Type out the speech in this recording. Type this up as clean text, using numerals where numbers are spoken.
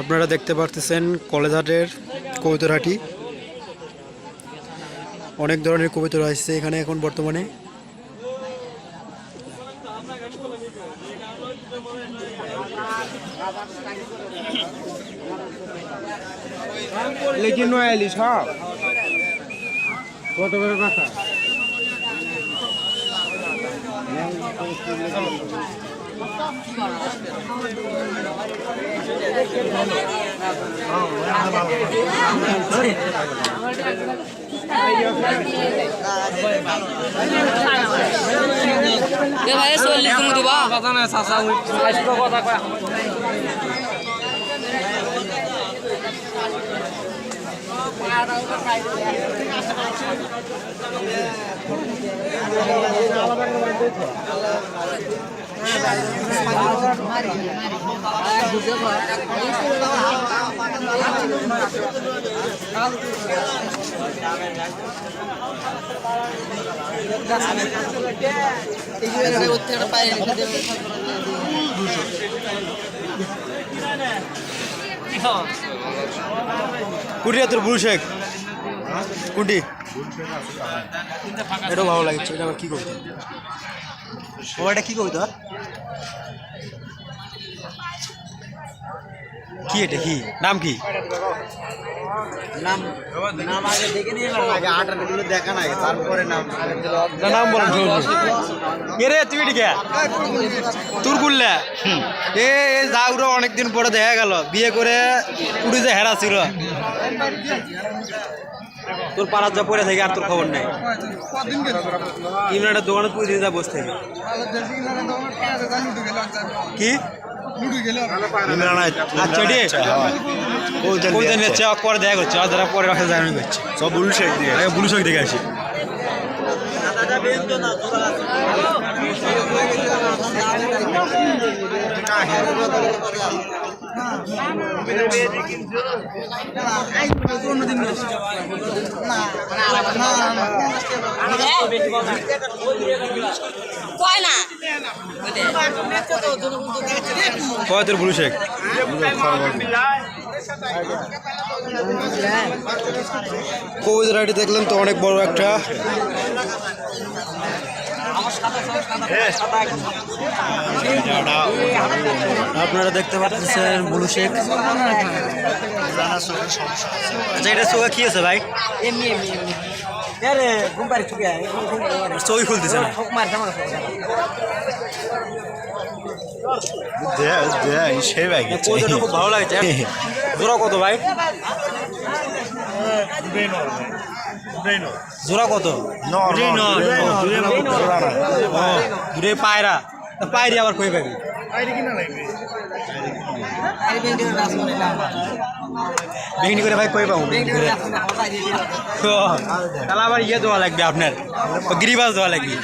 আপনারা দেখতে পারতেছেন কলেজহাটের কবুতরহাটি। অনেক ধরনের কবুতর আসছে এখানে এখন বর্তমানে। लेकिन नयालिस हाँ কত করে কথা ভাই 40 তুমি দিবা কথা না চাচা আজকে কথা কয় কুটি তোর বুল শেখ কুটি এটাও ভালো লাগছে। এটা আবার কি করতো এটা কি করতো কি এটা কি নাম কি নাম নাম আগে দেখে নিয়ে আগে আটাগুলো দেখা নাই তারপরে নাম নাম বলেন রে তুই কে তোর গুল্লা এ যাওরা অনেকদিন পরে দেখা গেল বিয়ে করে কুড়ি যে হেরা ছিল তোর পাড়ার যা পরে থাকে আর তোর খবর নেই। ইমরানের দোকানে তুই দিন যা বসে থেকে কি পরে দেখা করছে যারা পরে রাখা জানি করছে সব বুলু শেখ দিয়ে বুলু শেখ দেখে আসি। তোর বুলু শেখ কবুতরহাটি দেখলেন তো অনেক বড় একটা। আপনারা দেখতে পাচ্ছেন বুলু শেখ। আচ্ছা এটা চোখে কি আছে ভাই চোখ খুলতেছে না খুব ভালো লাগছে। জোড়া কত ভাই জোড়া কত দূরে পায়রা পায়রি আবার কই পাবি বেগনি করে ভাই কই পাবো তাহলে আবার ইয়ে দেওয়া লাগবে আপনার গিরিবাস দেওয়া লাগবে।